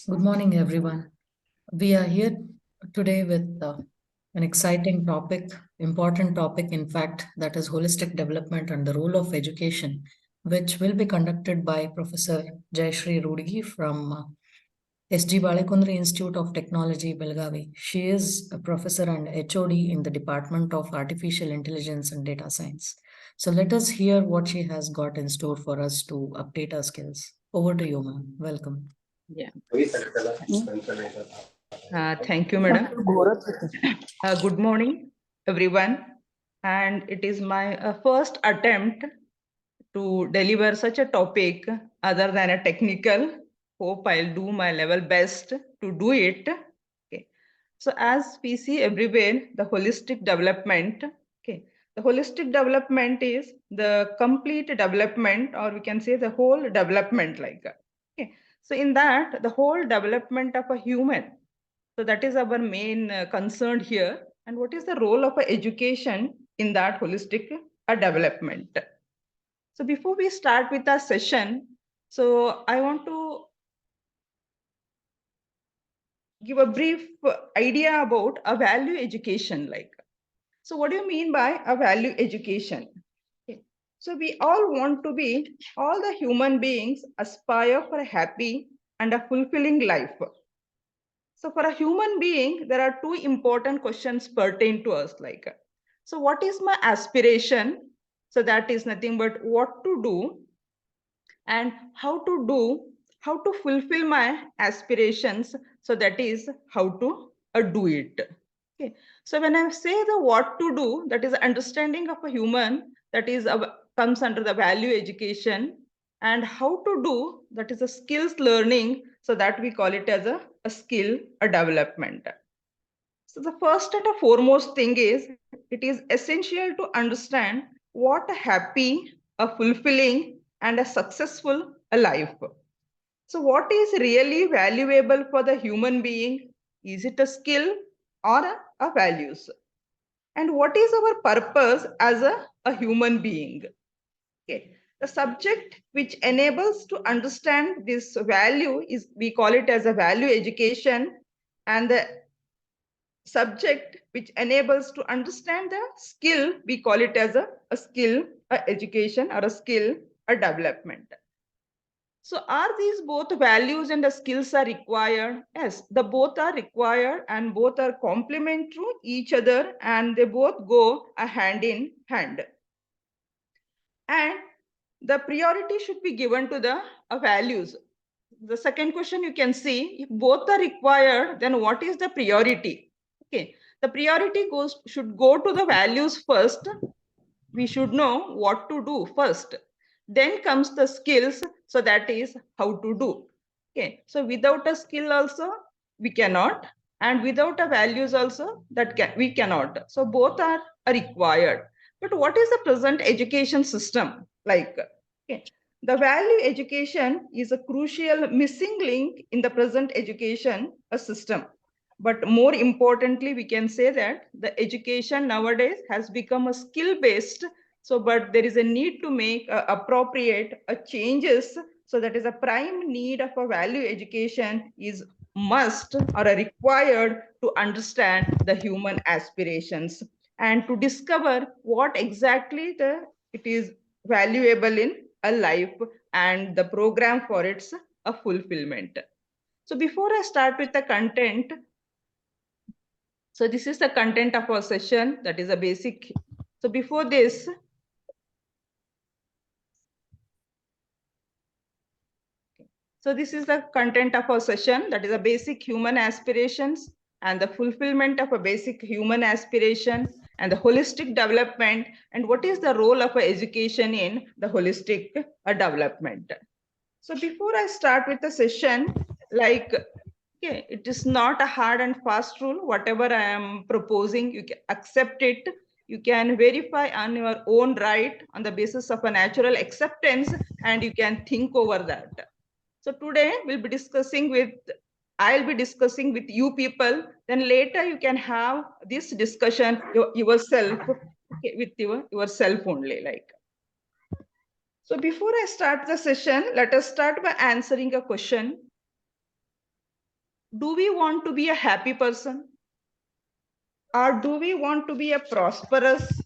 Good morning, everyone. We are here today with an exciting topic, important topic, in fact, that is holistic development and the role of education, which will be conducted by Professor Jayashri Itti from SG Balekundri Institute of Technology, Belgavi. She is a professor and HOD in the Department of Artificial Intelligence and Data Science. So let us hear what she has got in store for us to update our skills. Over to you, ma'am. Welcome. Yeah. Thank you, madam. Good morning, everyone. And it is my first attempt to deliver such a topic other than a technical. Hope I'll do my level best to do it. Okay. So as we see everywhere, the holistic development. Okay. The holistic development is the complete development, or we can say the whole development like. Okay. So in that, the whole development of a human. So that is our main concern here. And what is the role of education in that holistic development? So before we start with our session, so I want to give a brief idea about a value education like. So what do you mean by a value education? Okay. So we all want to be, all the human beings aspire for a happy and a fulfilling life. So for a human being, there are two important questions pertain to us like, so what is my aspiration? So that is nothing but what to do and how to fulfill my aspirations. So that is how to do it. Okay. So when I say the what to do, that is understanding of a human, that is comes under the value education, and how to do, that is a skills learning. So that we call it as a skill a development. So the first and the foremost thing is it is essential to understand what a happy, a fulfilling, and a successful a life. So what is really valuable for the human being? Is it a skill or a values? And what is our purpose as a human being? Okay. The subject which enables to understand this value is, we call it as a value education, and the subject which enables to understand the skill, we call it as a skill, a education, or a skill, a development. So are these both values and the skills are required? Yes, the both are required and both are complementary to each other, and they both go a hand in hand. And the priority should be given to the values. The second question you can see, if both are required, then what is the priority? Okay, the priority should go to the values first. We should know what to do first. Then comes the skills, so that is how to do. Okay, so without a skill also we cannot, and without a values also we cannot. So both are required. But what is the present education system like? Okay, the value education is a crucial missing link in the present education system. But more importantly, we can say that the education nowadays has become a skill based. So, but there is a need to make appropriate changes. So that is a prime need of a value education is must or a required to understand the human aspirations and to discover what exactly it is valuable in a life and the program for its a fulfillment. So before I start with the content, so this is the content of our session, that is a basic. So before this, so this is the content of our session, that is a basic human aspirations and the fulfillment of a basic human aspiration and the holistic development, and what is the role of education in the holistic development. So before I start with the session, like, okay, it is not a hard and fast rule. Whatever I am proposing, you can accept it. You can verify on your own right on the basis of a natural acceptance, and you can think over that. So today we'll be discussing with, I'll be discussing with you people. Then later you can have this discussion yourself, okay, with yourself only like. So before I start the session, let us start by answering a question. Do we want to be a happy person? Or do we want to be a prosperous?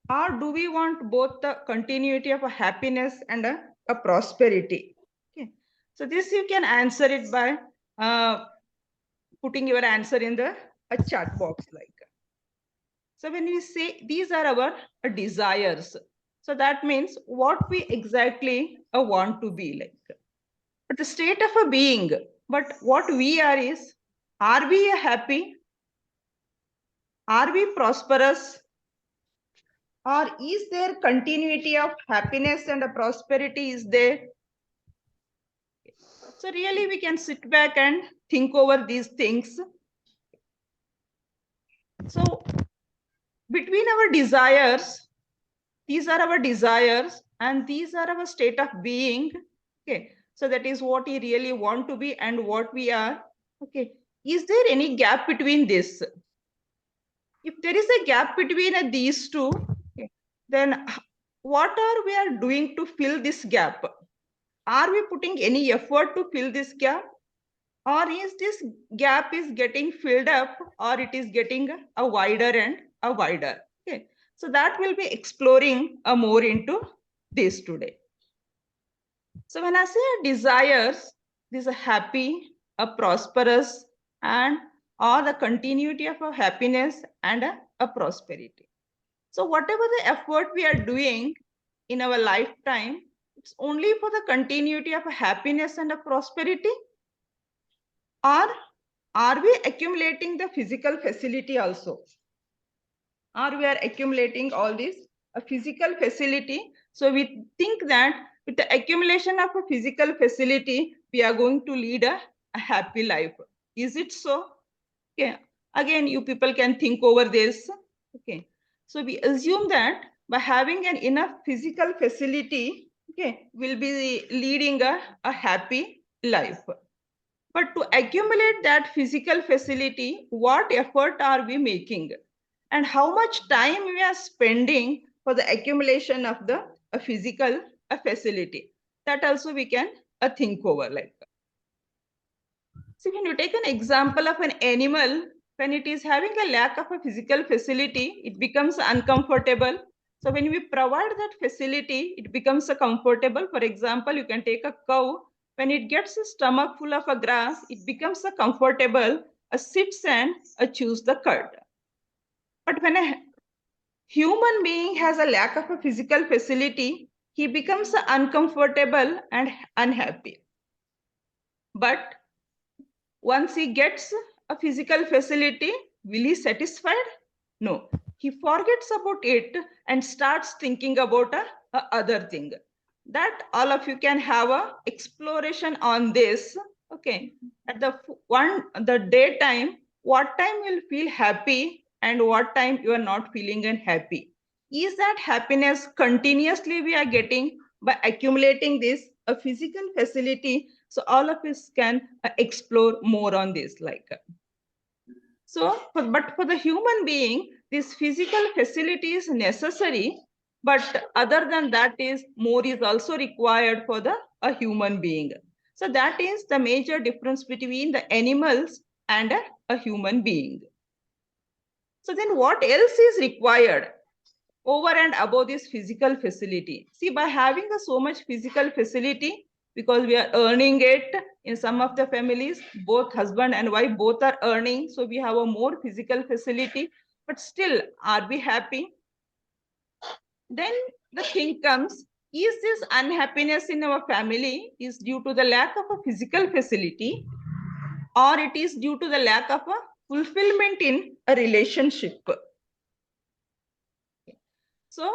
Or do we want both the continuity of a happiness and a prosperity? Okay. So this you can answer it by putting your answer in the a chat box like. So when we say these are our desires, so that means what we exactly want to be like. But the state of a being, but what we are we happy? Are we prosperous? Or is there continuity of happiness and a prosperity is there? So really we can sit back and think over these things. So between our desires, these are our desires and these are our state of being. Okay. So that is what we really want to be and what we are. Okay. Is there any gap between this? If there is a gap between these two, okay, then what are we are doing to fill this gap? Are we putting any effort to fill this gap? Or is this gap is getting filled up or it is getting a wider and a wider? Okay. So that will be exploring more into this today. So when I say desires, this is a happy, a prosperous, and or the continuity of a happiness and a prosperity. So whatever the effort we are doing in our lifetime, it's only for the continuity of a happiness and a prosperity, or are we accumulating the physical facility also? Or we are accumulating all this a physical facility? So we think that with the accumulation of a physical facility, we are going to lead a happy life. Is it so? Okay. Again, you people can think over this. Okay. So we assume that by having an enough physical facility, okay, will be leading a happy life. But to accumulate that physical facility, what effort are we making? And how much time we are spending for the accumulation of the physical facility? That also we can think over like. So when you take an example of an animal, when it is having a lack of a physical facility, it becomes uncomfortable. So when we provide that facility, it becomes a comfortable. For example, you can take a cow. When it gets a stomach full of a grass, it becomes a comfortable, a sits and a chews the cud. But when a human being has a lack of a physical facility, he becomes uncomfortable and unhappy. But once he gets a physical facility, will he satisfied? No. He forgets about it and starts thinking about a other thing. That all of you can have a exploration on this. Okay. At the daytime, what time you'll feel happy and what time you are not feeling unhappy. Is that happiness continuously we are getting by accumulating this a physical facility? So all of us can explore more on this like. But for the human being, this physical facility is necessary, but other than that is more is also required for the a human being. So that is the major difference between the animals and a human being. So then what else is required over and above this physical facility? See, by having so much physical facility, because we are earning it in some of the families, both husband and wife both are earning, so we have a more physical facility, but still are we happy? Then the thing comes, is this unhappiness in our family is due to the lack of a physical facility, or it is due to the lack of a fulfillment in a relationship? So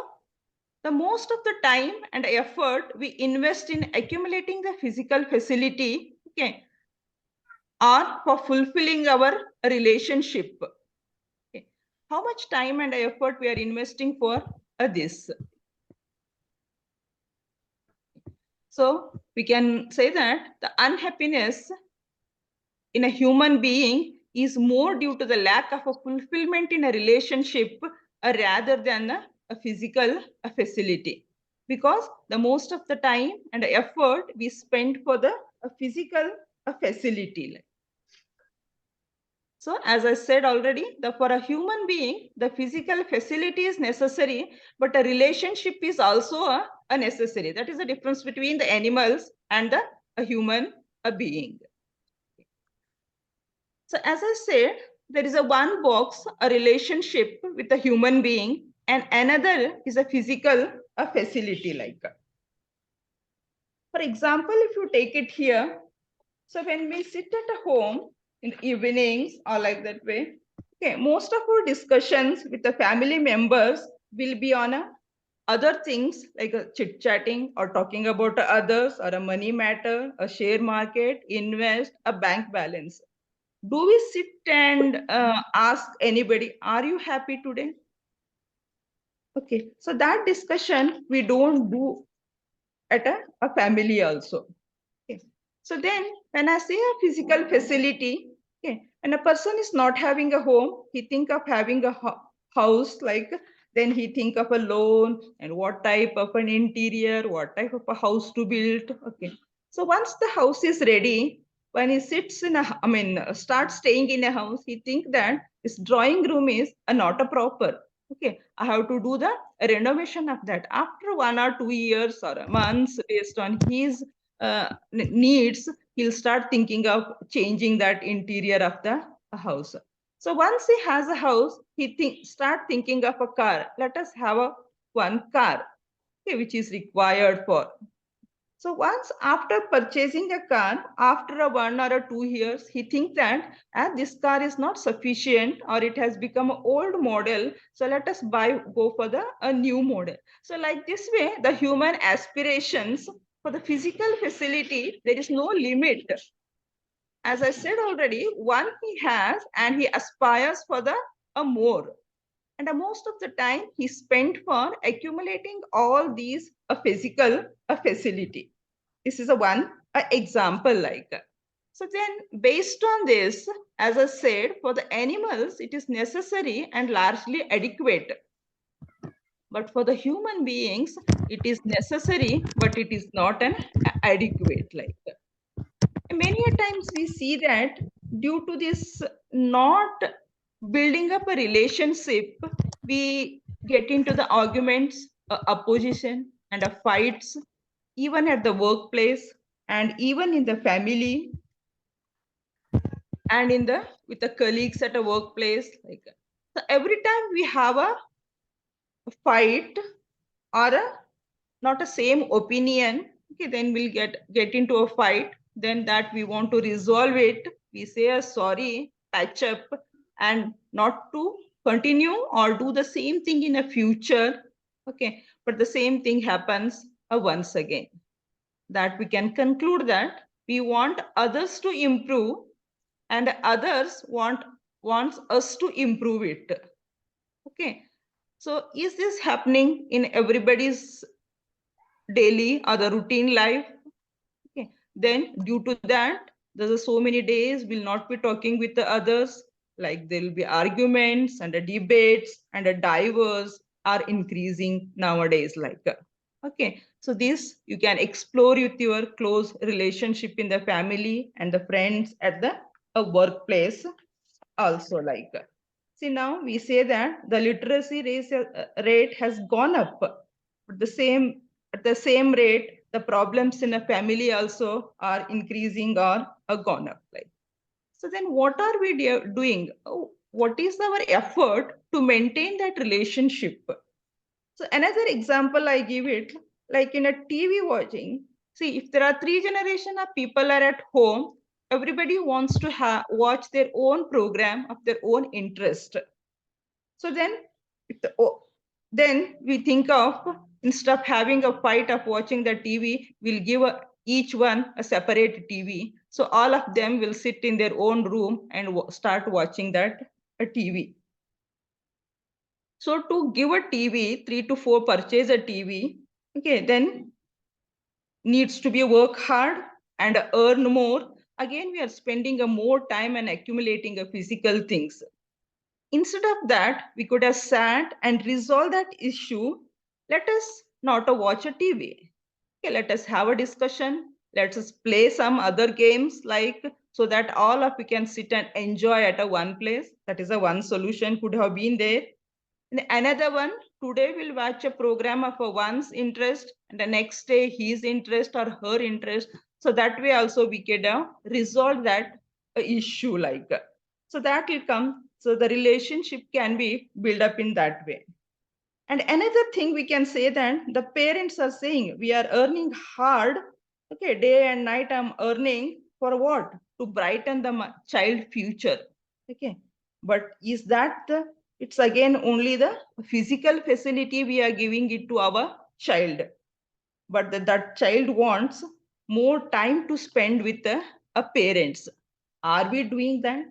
the most of the time and effort we invest in accumulating the physical facility, okay, or for fulfilling our relationship. Okay. How much time and effort we are investing for this? So we can say that the unhappiness in a human being is more due to the lack of a fulfillment in a relationship rather than a physical facility, because the most of the time and effort we spend for the physical a facility. So as I said already, for a human being, the physical facility is necessary, but a relationship is also a necessary. That is the difference between the animals and a human being. So as I said, there is a one box, a relationship with a human being, and another is a physical a facility like. For example, if you take it here, so when we sit at a home in the evenings or like that way, okay, most of our discussions with the family members will be on a other things like a chit chatting or talking about others or a money matter, a share market, invest, a bank balance. Do we sit and ask anybody, are you happy today? Okay, so that discussion we don't do at a family also. Okay. So then when I say a physical facility, okay, and a person is not having a home, he think of having a house, like then he think of a loan and what type of an interior, what type of a house to build. Okay. So once the house is ready, when he sits in a, starts staying in a house, he think that his drawing room is not a proper. Okay, I have to do the renovation of that after 1 or 2 years or months based on his needs. He'll start thinking of changing that interior of the house. So once he has a house, he start thinking of a car. Let us have a one car, okay, which is required for. So once after purchasing a car, after a 1 or 2 years, he thinks that this car is not sufficient or it has become an old model. So let us go for a new model. So like this way, the human aspirations for the physical facility, there is no limit. As I said already, one he has and he aspires for the a more. And most of the time he spent for accumulating all these a physical a facility. This is a one example like. So then based on this, as I said, for the animals, it is necessary and largely adequate. But for the human beings, it is necessary, but it is not an adequate like. Many a times we see that due to this not building up a relationship, we get into the arguments, opposition, and fights, even at the workplace, and even in the family, and in the with the colleagues at a workplace. Like, so every time we have a fight or not a same opinion, okay, then we'll get into a fight. Then that we want to resolve it, we say a sorry, patch up, and not to continue or do the same thing in a future. Okay, but the same thing happens once again. That we can conclude that we want others to improve and others wants us to improve it. Okay, so is this happening in everybody's daily or the routine life? Okay, then due to that, there's so many days we'll not be talking with the others, like there will be arguments and the debates and the divorce are increasing nowadays like. Okay, so this you can explore with your close relationship in the family and the friends at the workplace also like. See, now we say that the literacy rate has gone up, but at the same rate, the problems in a family also are increasing or are gone up. Like, so then what are we doing? Oh, what is our effort to maintain that relationship? So another example I give it, like in a TV watching, see, if there are three generation of people are at home, everybody wants to watch their own program of their own interest. So then, then we think of, instead of having a fight of watching the TV, we'll give each one a separate TV. So all of them will sit in their own room and start watching that a TV. So to give a TV, 3 to 4 purchase a TV, okay, then needs to be work hard and earn more. Again, we are spending a more time and accumulating a physical things. Instead of that, we could have sat and resolved that issue. Let us not watch a TV. Okay, let us have a discussion. let's play some other games, like, so that all of we can sit and enjoy at a one place. That is a one solution could have been there. And another one, today we'll watch a program of a one's interest, and the next day his interest or her interest. So that way also we can resolve that issue, like, so that will come. So the relationship can be built up in that way. And another thing we can say that the parents are saying we are earning hard. Okay, day and night I'm earning for what? To brighten the child future. Okay, but is that it's again only the physical facility we are giving it to our child, but that child wants more time to spend with a parents. Are we doing that?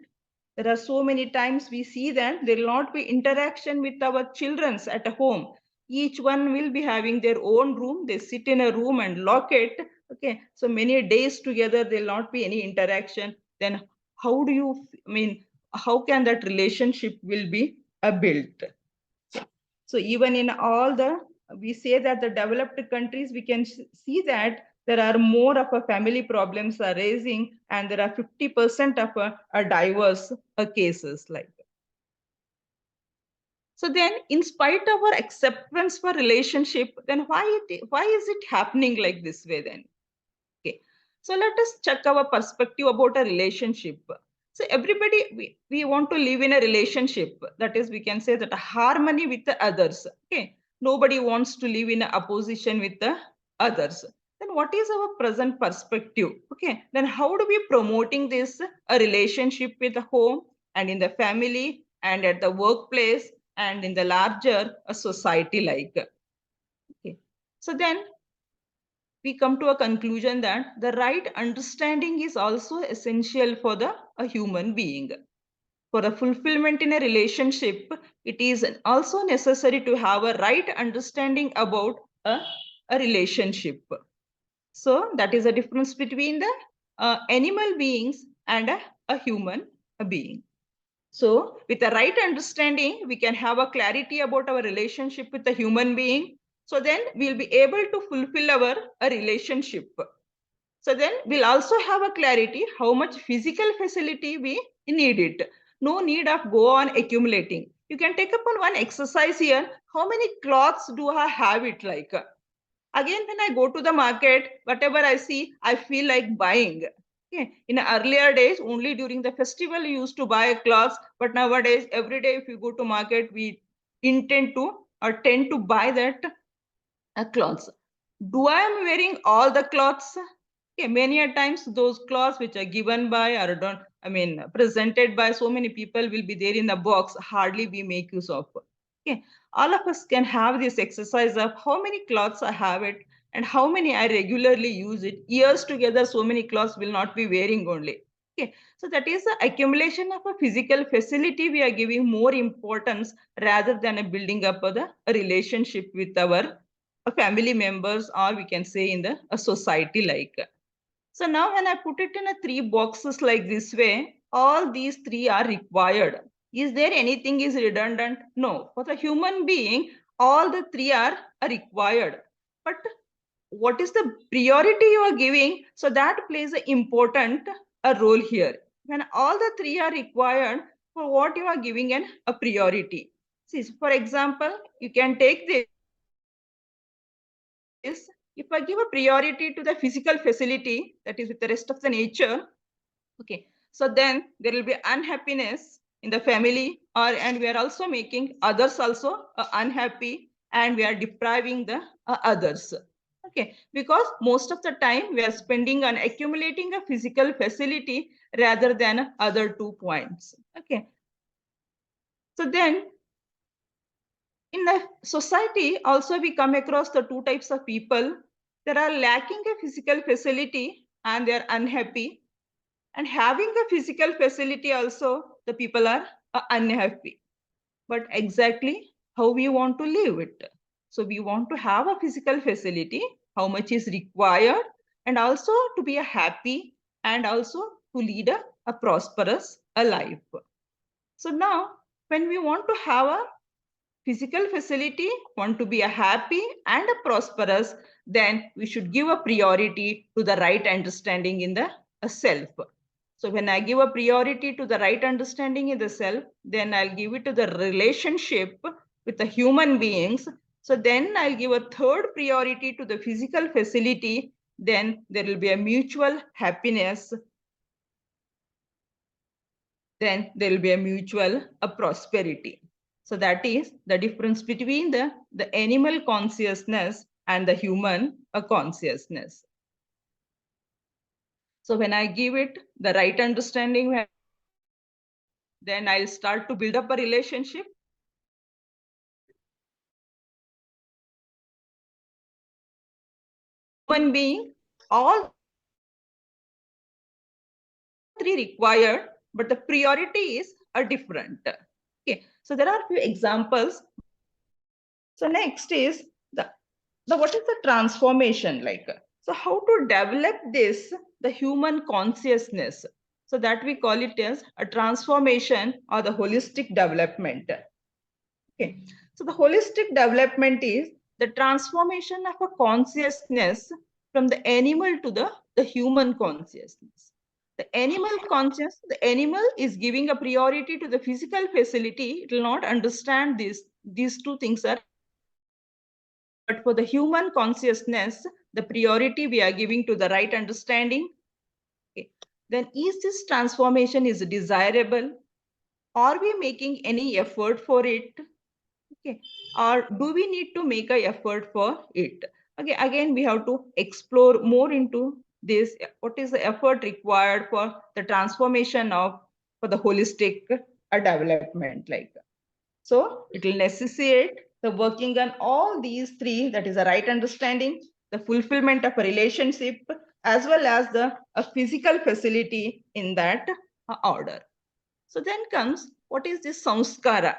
There are so many times we see that there will not be interaction with our childrens at home. Each one will be having their own room. They sit in a room and lock it. Okay, so many days together there will not be any interaction. Then how do you, I mean, how can that relationship will be built? So even in all the, we say that the developed countries, we can see that there are more of a family problems are raising, and there are 50% of a diverse cases like that. So then, in spite of our acceptance for relationship, then why is it happening like this way then? Okay, so let us check our perspective about a relationship. So everybody, we want to live in a relationship. That is, we can say that a harmony with the others. Okay, nobody wants to live in a opposition with the others. Then what is our present perspective? Okay, then how do we promoting this a relationship with the home and in the family and at the workplace and in the larger society like? Okay, so then we come to a conclusion that the right understanding is also essential for a human being. For a fulfillment in a relationship, it is also necessary to have a right understanding about a relationship. So that is the difference between the animal beings and a human being. So with the right understanding, we can have a clarity about our relationship with the human being. So then we'll be able to fulfill our a relationship. So then we'll also have a clarity how much physical facility we need it. No need of go on accumulating. You can take upon one exercise here. How many cloths do I have it like? Again, when I go to the market, whatever I see, I feel like buying. Okay. In earlier days, only during the festival you used to buy clothes, but nowadays, every day if you go to market, we intend to or tend to buy that clothes. Do I am wearing all the clothes? Okay, many a times those clothes which are given by or don't, I mean, presented by so many people will be there in the box, hardly we make use of. Okay, all of us can have this exercise of how many clothes I have it and how many I regularly use it. Years together, so many clothes will not be wearing only. Okay, so that is the accumulation of a physical facility we are giving more importance rather than a building up of a relationship with our family members, or we can say in the a society like. So now when I put it in a three boxes like this way, all these three are required. Is there anything is redundant? No. For the human being, all the three are required. But what is the priority you are giving? So that plays an important a role here. When all the three are required, for what you are giving a priority. See, for example, you can take this. If I give a priority to the physical facility, that is with the rest of the nature, okay, so then there will be unhappiness in the family, or and we are also making others also unhappy, and we are depriving the others. Okay, because most of the time we are spending on accumulating a physical facility rather than other 2 points. Okay, so then in the society also we come across the two types of people. There are lacking a physical facility and they're unhappy, and having a physical facility also the people are unhappy. But exactly how we want to live it? So we want to have a physical facility, how much is required, and also to be a happy, and also to lead a prosperous life. So now when we want to have a physical facility, want to be a happy and a prosperous, then we should give a priority to the right understanding in the self. So when I give a priority to the right understanding in the self, then I'll give it to the relationship with the human beings. So then I'll give a third priority to the physical facility. Then there will be a mutual happiness. Then there will be a mutual prosperity. So that is the difference between the animal consciousness and the human consciousness. So when I give it the right understanding, then I'll start to build up a relationship. Human being, all three required, but the priority is different. Okay, so there are a few examples. So next is the what is the transformation like? So how to develop this, the human consciousness? So that we call it as a transformation or the holistic development. Okay, so the holistic development is the transformation of a consciousness from the animal to the human consciousness. The animal conscious, the animal is giving a priority to the physical facility. It will not understand this. These two things are. But for the human consciousness, the priority we are giving to the right understanding. Okay. Then is this transformation is desirable? Are we making any effort for it? Okay, or do we need to make an effort for it? Okay, again we have to explore more into this. What is the effort required for the transformation of for the holistic development? Like, so it will necessitate the working on all these three, that is the right understanding, the fulfillment of a relationship, as well as the a physical facility in that order. So then comes what is this samskara?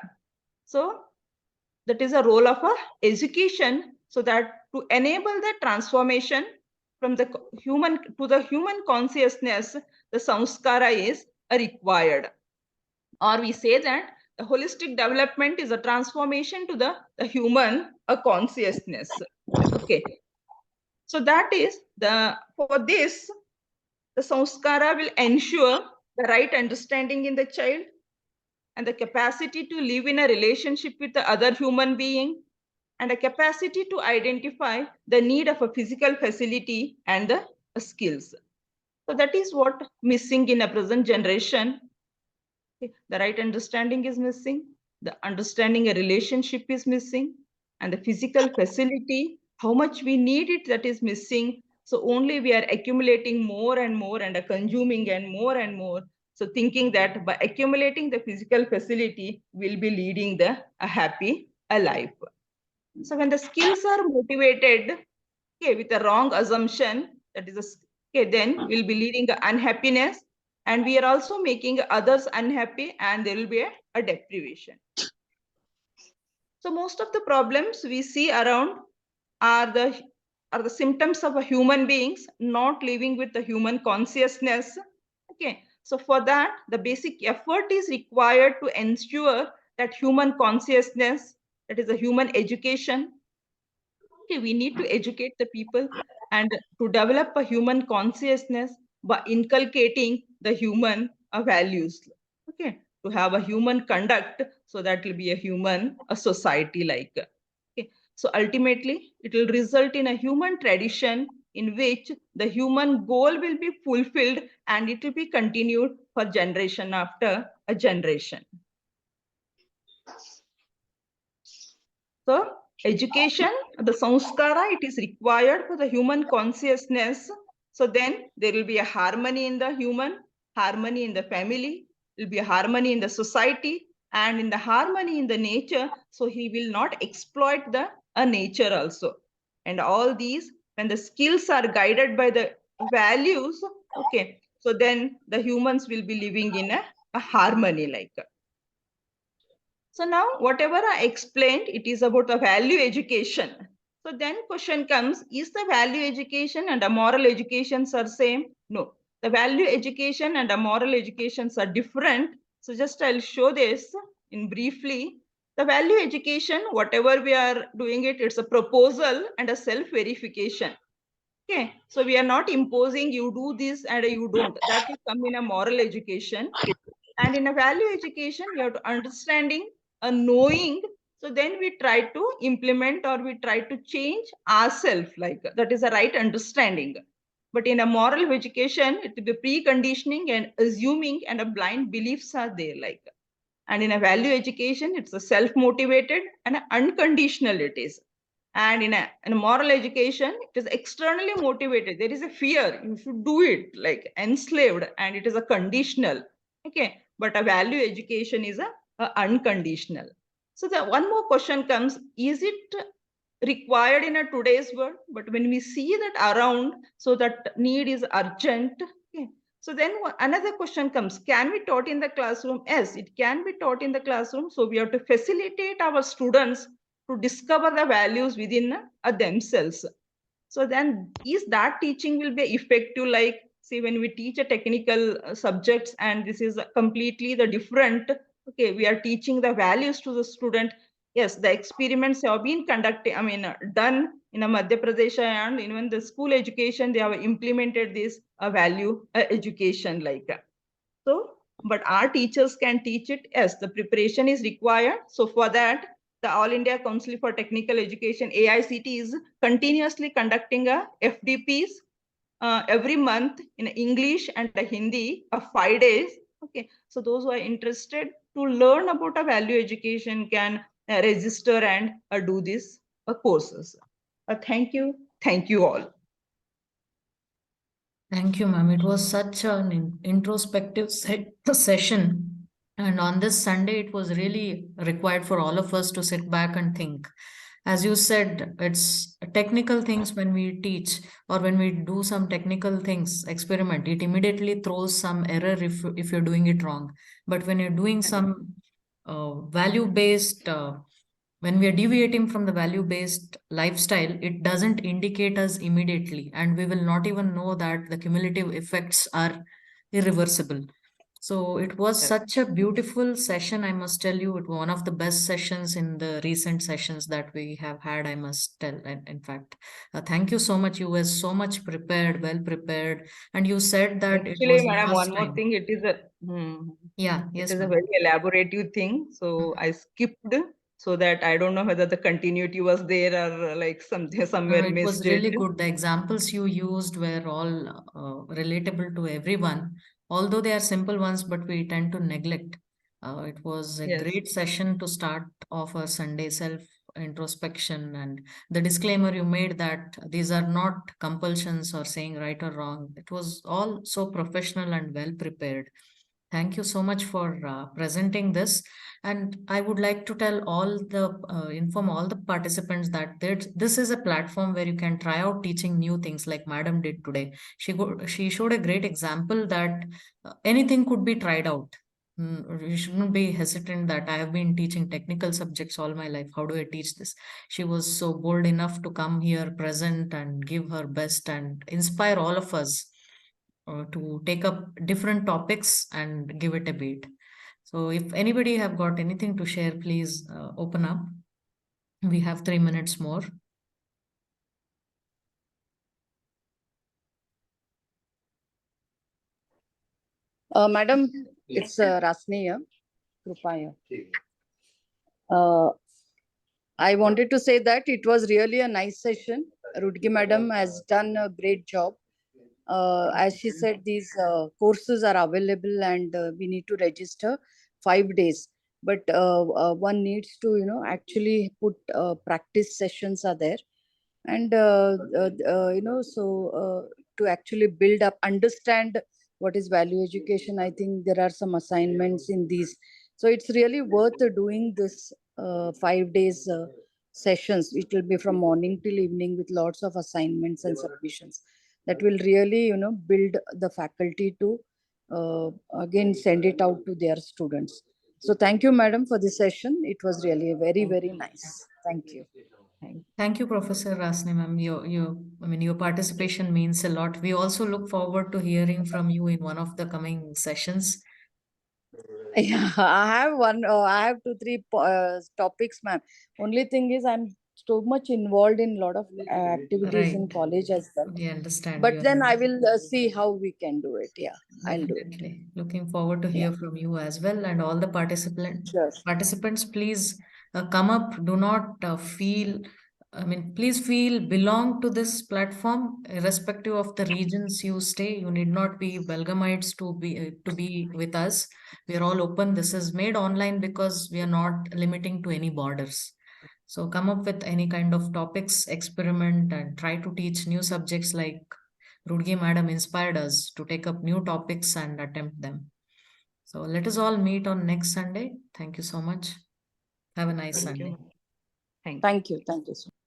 So that is a role of a education, so that to enable the transformation from the human to the human consciousness, the samskara is required. Or we say that the holistic development is a transformation to the human consciousness. Okay, so that is the for this the samskara will ensure the right understanding in the child and the capacity to live in a relationship with the other human being, and a capacity to identify the need of a physical facility and the skills. So that is what missing in a present generation. The right understanding is missing, the understanding a relationship is missing, and the physical facility, how much we need it, that is missing. So only we are accumulating more and more and consuming and more and more. So thinking that by accumulating the physical facility, we'll be leading a happy life. So when the skills are motivated, okay, with a wrong assumption, that is okay, then we'll be leading to unhappiness, and we are also making others unhappy, and there will be a deprivation. So most of the problems we see around are the symptoms of a human beings not living with the human consciousness. Okay, so for that the basic effort is required to ensure that human consciousness, that is a human education. Okay, we need to educate the people and to develop a human consciousness by inculcating the human values. Okay, to have a human conduct, so that will be a human a society like. Okay, so ultimately it will result in a human tradition in which the human goal will be fulfilled, and it will be continued for generation after a generation. So education, the samskara, it is required for the human consciousness. So then there will be a harmony in the human, harmony in the family, will be a harmony in the society, and in the harmony in the nature. So he will not exploit the nature also. And all these, when the skills are guided by the values, okay, so then the humans will be living in a harmony like. So now whatever I explained, it is about the value education. So then question comes, is the value education and the moral educations are same? No, the value education and the moral educations are different. So just I'll show this in briefly. The value education, whatever we are doing it, it's a proposal and a self-verification. Okay, so we are not imposing you do this and you don't. That will come in a moral education. And in a value education, you have to understanding, a knowing. So then we try to implement or we try to change ourselves, like that is a right understanding. But in a moral education, it will be preconditioning and assuming and a blind beliefs are there, like. And in a value education, it's a self-motivated and unconditional it is. And in a moral education, it is externally motivated. There is a fear, you should do it, like enslaved, and it is a conditional. Okay, but a value education is a unconditional. So the one more question comes, is it required in a today's world? But when we see that around, so that need is urgent. Okay. So then another question comes, can we taught in the classroom? Yes, it can be taught in the classroom. So we have to facilitate our students to discover the values within themselves. So then is that teaching will be effective? Like, see, when we teach a technical subjects, and this is completely the different, okay, we are teaching the values to the student. Yes, the experiments have been conducted, I mean, done in a Madhya Pradesh, and even the school education, they have implemented this value education like. So, but our teachers can teach it. Yes, the preparation is required. So for that, the All India Council for Technical Education, AICT, is continuously conducting a FDPs every month in English and Hindi, 5 days. Okay, so those who are interested to learn about a value education can register and do these courses. Thank you all. Thank you, ma'am. It was such an introspective session. And on this Sunday, it was really required for all of us to sit back and think. As you said, it's technical things when we teach or when we do some technical things, experiment, it immediately throws some error if you're doing it wrong. But when you're doing some value-based when we are deviating from the value based lifestyle, it doesn't indicate us immediately, and we will not even know that the cumulative effects are irreversible. So it was Yes. such a beautiful session, I must tell you. It was one of the best sessions in the recent sessions that we have had, I must tell. And in fact, thank you so much. You were so much prepared, well prepared, and you said that it was Actually, the madam, first one more time. thing. Yeah, It yes, is a ma'am. very elaborative thing. So I skipped so that I don't know whether the continuity was there or like something No, somewhere it was missed it. really good. The examples you used were all relatable to everyone, although they are simple ones, but we tend to neglect. It was a Yes. great session to start off a Sunday self introspection, and the disclaimer you made that these are not compulsions or saying right or wrong. It was all so professional and well prepared. Thank you so much for presenting this. And I would like to tell inform all the participants that this is a platform where you can try out teaching new things like Madam did today. She showed a great example that anything could be tried out. You shouldn't be hesitant that I have been teaching technical subjects all my life. How do I teach this? She was so bold enough to come here, present, and give her best and inspire all of us to take up different topics and give it a beat. So if anybody have got anything to share, please open up. We have 3 minutes more. Madam, it's Rasni here, Krupa here. Uh, I wanted to say that it was really a nice session. Rudgi Madam has done a great job. As she said, these courses are available and we need to register 5 days. But one needs to, actually put practice sessions are there. And, to actually build up, understand what is value education, I think there are some assignments in these. So it's really worth doing this 5 days sessions. It will be from morning till evening with lots of assignments and submissions that will really, build the faculty to again send it out to their students. So thank you, madam, for this session. It was really very, very nice. Thank you. Thank you, Professor Rasni, ma'am. I mean, your participation means a lot. We also look forward to hearing from you in one of the coming sessions. Yeah, I have one. I have two, three topics, ma'am. Only thing is, I'm so much involved in a lot of activities in Right. college as well. We understand But you. then I will see how we can do it. Yeah, I'll do it. Definitely. Looking forward to Yeah, hear from you as well. And all the sure. participants, please come up. Do not feel, I mean, please feel belong to this platform, irrespective of the regions you stay. You need not be Belgamites to be with us. We are all open. This is made online because we are not limiting to any borders. So come up with any kind of topics, experiment, and try to teach new subjects like Rudgi Madam inspired us to take up new topics and attempt them. So let us all meet on next Sunday. Thank you so much. Have a nice Thank Sunday. you. Thank you. Thank you. Thank you so much.